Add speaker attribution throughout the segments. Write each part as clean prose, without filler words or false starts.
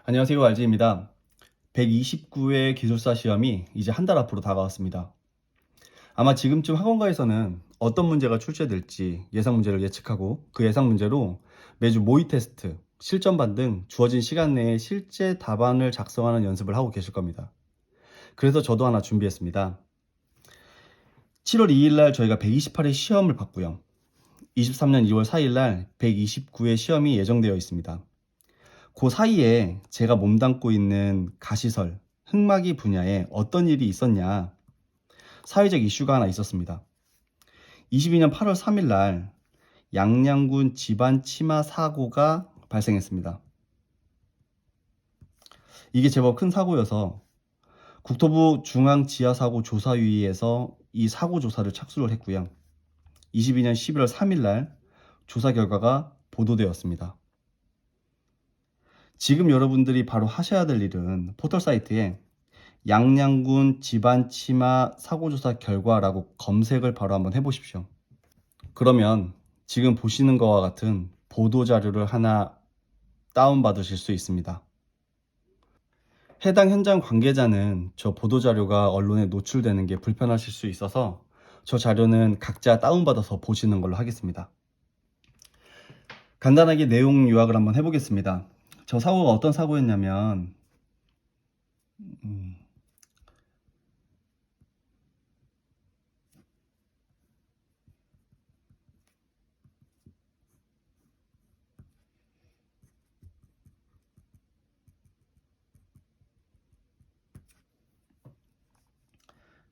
Speaker 1: 안녕하세요, RG입니다. 129회 기술사 시험이 이제 한 달 앞으로 다가왔습니다. 아마 지금쯤 학원가에서는 어떤 문제가 출제될지 예상 문제를 예측하고 그 예상 문제로 매주 모의 테스트, 실전반 등 주어진 시간 내에 실제 답안을 작성하는 연습을 하고 계실 겁니다. 그래서 저도 하나 준비했습니다. 7월 2일 날 저희가 128회 시험을 봤고요. 23년 2월 4일 날 129회 시험이 예정되어 있습니다. 그 사이에 제가 몸담고 있는 가시설, 흑마기 분야에 어떤 일이 있었냐, 사회적 이슈가 하나 있었습니다. 22년 8월 3일 날 양양군 집안 치마 사고가 발생했습니다. 이게 제법 큰 사고여서 국토부 중앙지하사고조사위에서 이 사고 조사를 착수를 했고요. 22년 11월 3일 날 조사 결과가 보도되었습니다. 지금 여러분들이 바로 하셔야 될 일은 포털 사이트에 양양군 집안 치마 사고조사 결과라고 검색을 바로 한번 해보십시오. 그러면 지금 보시는 것과 같은 보도자료를 하나 다운받으실 수 있습니다. 해당 현장 관계자는 저 보도자료가 언론에 노출되는 게 불편하실 수 있어서 저 자료는 각자 다운받아서 보시는 걸로 하겠습니다. 간단하게 내용 요약을 한번 해보겠습니다. 저 사고가 어떤 사고였냐면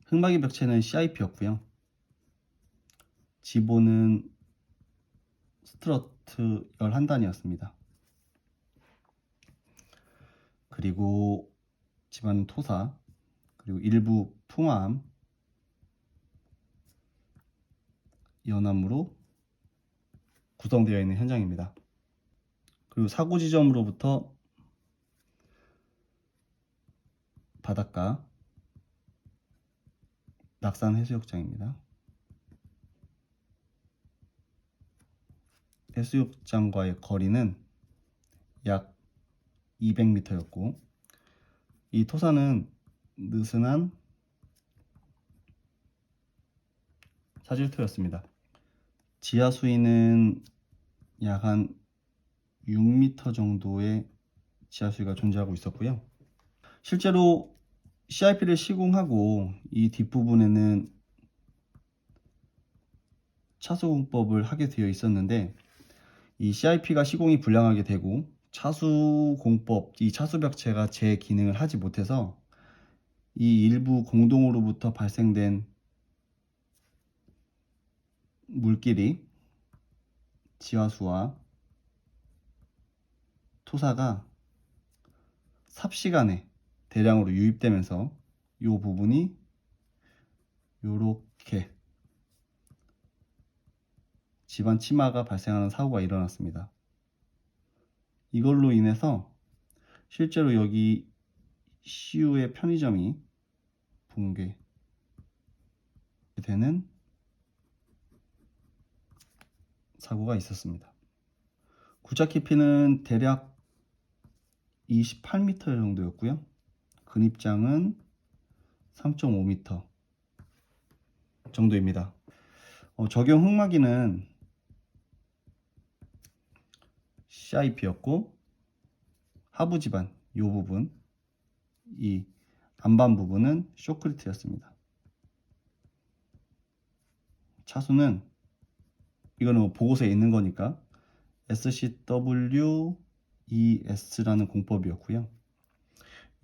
Speaker 1: 흑마기 벽체는 CIP였고요. 지보는 스트러트 11단이었습니다. 그리고 집안 토사, 그리고 일부 풍화암, 연암으로 구성되어 있는 현장입니다. 그리고 사고 지점으로부터 바닷가, 낙산 해수욕장입니다. 해수욕장과의 거리는 약 200m였고 이 토사는 느슨한 사질토였습니다. 지하 수위는 약 한 6m 정도의 지하 수위가 존재하고 있었고요. 실제로 CIP를 시공하고 이 뒷부분에는 차수공법을 하게 되어 있었는데 이 CIP가 시공이 불량하게 되고 차수공법, 이 차수벽체가 제 기능을 하지 못해서 이 일부 공동으로부터 발생된 물길이 지하수와 토사가 삽시간에 대량으로 유입되면서 이 부분이 이렇게 집안 치마가 발생하는 사고가 일어났습니다. 이걸로 인해서 실제로 여기 CU의 편의점이 붕괴되는 사고가 있었습니다. 굴착 깊이는 대략 28m 정도였고요. 근입장은 3.5m 정도입니다. 적용 흑마기는 CIP였고 하부 지반 이 부분, 이 안반 부분은 쇼크리트였습니다. 차수는 이거는 뭐 보고서에 있는 거니까 SCW-ES라는 공법이었고요.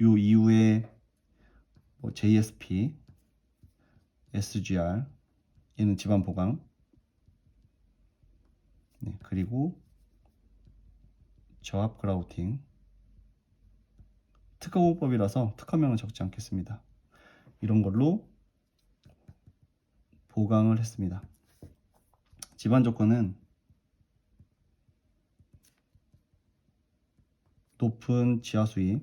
Speaker 1: 요 이후에 JSP, SGR 얘는 집안 보강, 네, 그리고 저압 그라우팅, 특허 공법이라서 특허명은 적지 않겠습니다. 이런 걸로 보강을 했습니다. 집안 조건은 높은 지하 수위,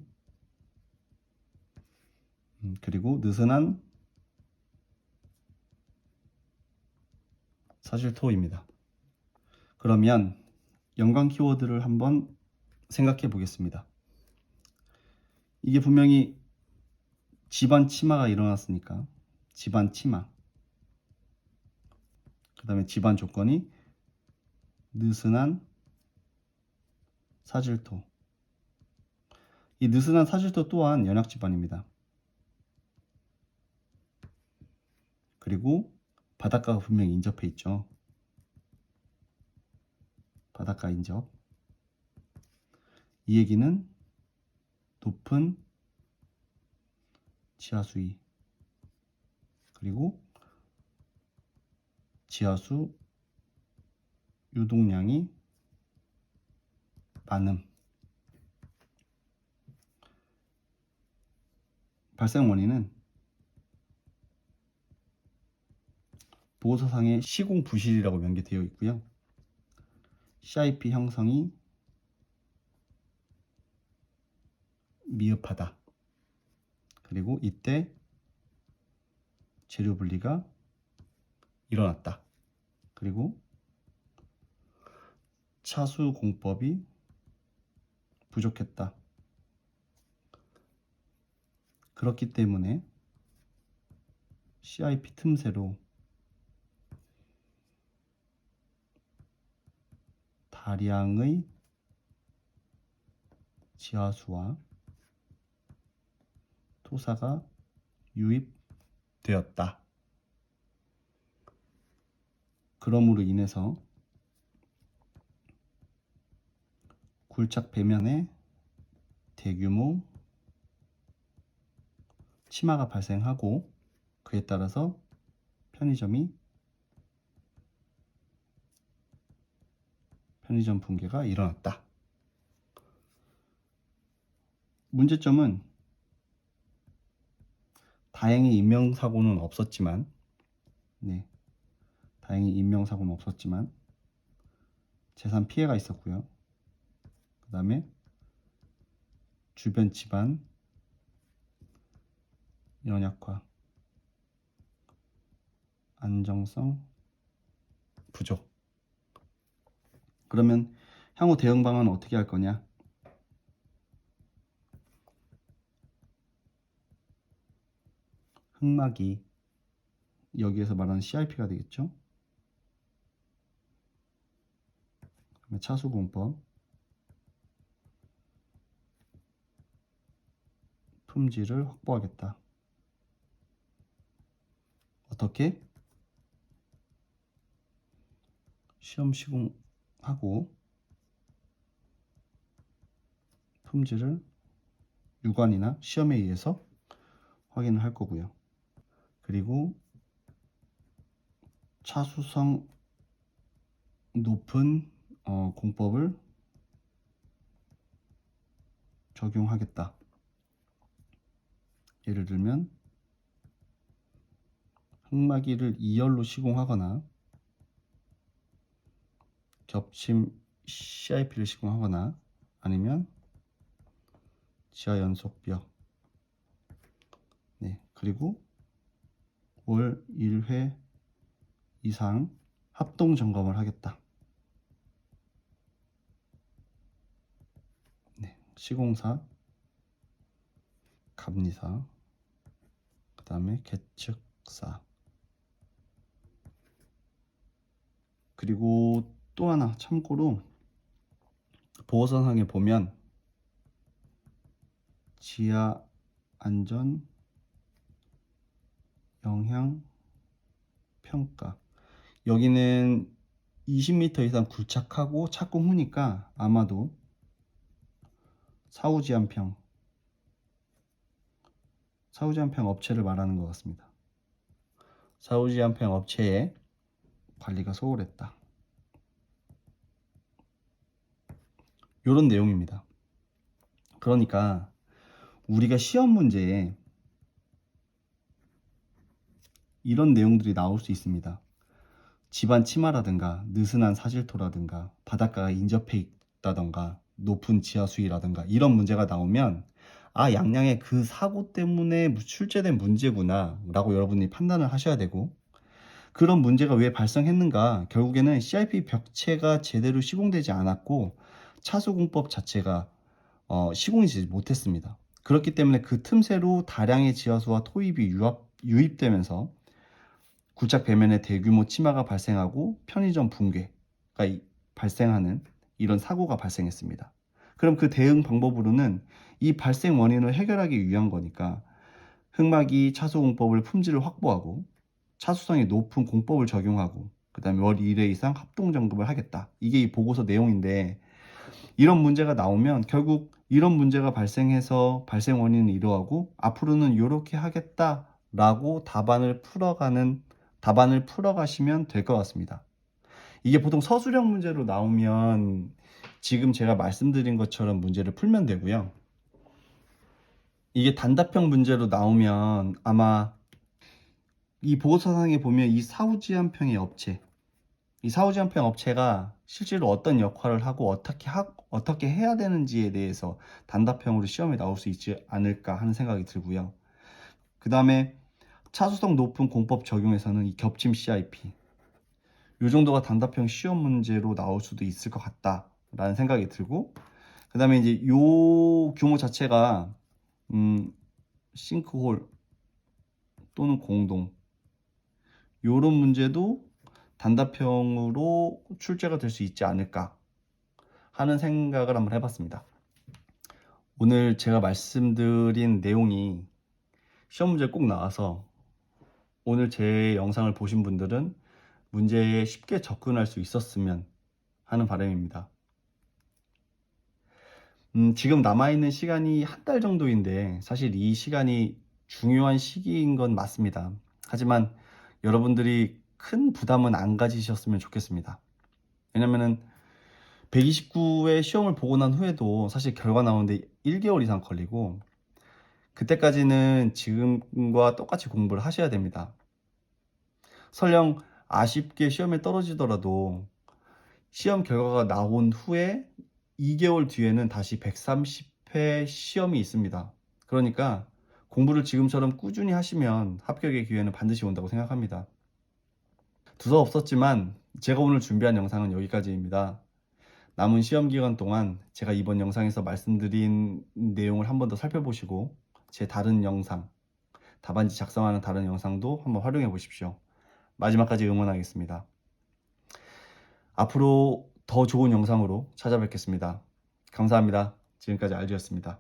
Speaker 1: 그리고 느슨한 사질토입니다. 그러면 연관 키워드를 한번 생각해 보겠습니다. 이게 분명히 집안 치마가 일어났으니까 집안 치마, 그 다음에 집안 조건이 느슨한 사질토. 이 느슨한 사질토 또한 연약 집안입니다. 그리고 바닷가가 분명히 인접해 있죠. 바닷가 인접. 이 얘기는 높은 지하수위, 그리고 지하수 유동량이 많음. 발생 원인은 보고서상에 시공 부실이라고 명기되어 있고요. CIP 형성이 미흡하다. 그리고 이때 재료 분리가 일어났다. 그리고 차수 공법이 부족했다. 그렇기 때문에 CIP 틈새로 다량의 지하수와 토사가 유입되었다. 그러므로 인해서 굴착 배면에 대규모 치마가 발생하고, 그에 따라서 편의점 붕괴가 일어났다. 문제점은 다행히 인명사고는 없었지만, 재산 피해가 있었고요. 그 다음에 주변 집안 연약화, 안정성 부족. 그러면 향후 대응 방안은 어떻게 할 거냐? 흑막이 여기에서 말하는 CIP가 되겠죠. 그다음에 차수공법, 품질을 확보하겠다. 어떻게? 시험 시공하고 품질을 유관이나 시험에 의해서 확인을 할 거고요. 그리고 차수성 높은 공법을 적용하겠다. 예를 들면 흑마기를 2열로 시공하거나 겹침 CIP를 시공하거나, 아니면 지하 연속벽, 그리고 월 1회 이상 합동 점검을 하겠다. 시공사, 감리사, 그 다음에 계측사. 그리고 또 하나 참고로 보고서상에 보면 지하 안전 영향 평가, 여기는 20m 이상 굴착하고 착공 후니까 아마도 사후지안평 업체를 말하는 것 같습니다. 사후지안평 업체의 관리가 소홀했다. 이런 내용입니다. 그러니까 우리가 시험 문제에 이런 내용들이 나올 수 있습니다. 집안 치마라든가 느슨한 사질토라든가 바닷가가 인접해 있다던가 높은 지하수위라든가 이런 문제가 나오면 양양의 그 사고 때문에 출제된 문제구나 라고 여러분이 판단을 하셔야 되고, 그런 문제가 왜 발생했는가, 결국에는 CIP 벽체가 제대로 시공되지 않았고 차수공법 자체가 시공이 되지 못했습니다. 그렇기 때문에 그 틈새로 다량의 지하수와 토입이 유입되면서 굴착 배면에 대규모 침하가 발생하고 편의점 붕괴가 발생하는 이런 사고가 발생했습니다. 그럼 그 대응 방법으로는 이 발생 원인을 해결하기 위한 거니까 흑막이 차수 공법을 품질을 확보하고 차수성이 높은 공법을 적용하고 그 다음에 월 1회 이상 합동 점검을 하겠다. 이게 이 보고서 내용인데, 이런 문제가 나오면 결국 이런 문제가 발생해서 발생 원인은 이러하고 앞으로는 이렇게 하겠다라고 답안을 풀어가시면 될 것 같습니다. 이게 보통 서술형 문제로 나오면 지금 제가 말씀드린 것처럼 문제를 풀면 되고요. 이게 단답형 문제로 나오면 아마 이 보고서상에 보면 이 사후지한평의 업체, 이 사후지한평 업체가 실제로 어떤 역할을 하고 어떻게 해야 되는지에 대해서 단답형으로 시험에 나올 수 있지 않을까 하는 생각이 들고요. 그 다음에 차수성 높은 공법 적용에서는 이 겹침 CIP, 이 정도가 단답형 시험 문제로 나올 수도 있을 것 같다라는 생각이 들고, 그 다음에 이제 요 규모 자체가 싱크홀 또는 공동, 요런 문제도 단답형으로 출제가 될 수 있지 않을까 하는 생각을 한번 해봤습니다. 오늘 제가 말씀드린 내용이 시험 문제에 꼭 나와서 오늘 제 영상을 보신 분들은 문제에 쉽게 접근할 수 있었으면 하는 바람입니다. 지금 남아있는 시간이 한 달 정도인데 사실 이 시간이 중요한 시기인 건 맞습니다. 하지만 여러분들이 큰 부담은 안 가지셨으면 좋겠습니다. 왜냐면은 129회 시험을 보고 난 후에도 사실 결과 나오는데 1개월 이상 걸리고, 그때까지는 지금과 똑같이 공부를 하셔야 됩니다. 설령 아쉽게 시험에 떨어지더라도 시험 결과가 나온 후에 2개월 뒤에는 다시 130회 시험이 있습니다. 그러니까 공부를 지금처럼 꾸준히 하시면 합격의 기회는 반드시 온다고 생각합니다. 두서 없었지만 제가 오늘 준비한 영상은 여기까지입니다. 남은 시험 기간 동안 제가 이번 영상에서 말씀드린 내용을 한 번 더 살펴보시고 제 다른 영상, 답안지 작성하는 다른 영상도 한번 활용해 보십시오. 마지막까지 응원하겠습니다. 앞으로 더 좋은 영상으로 찾아뵙겠습니다. 감사합니다. 지금까지 알주였습니다.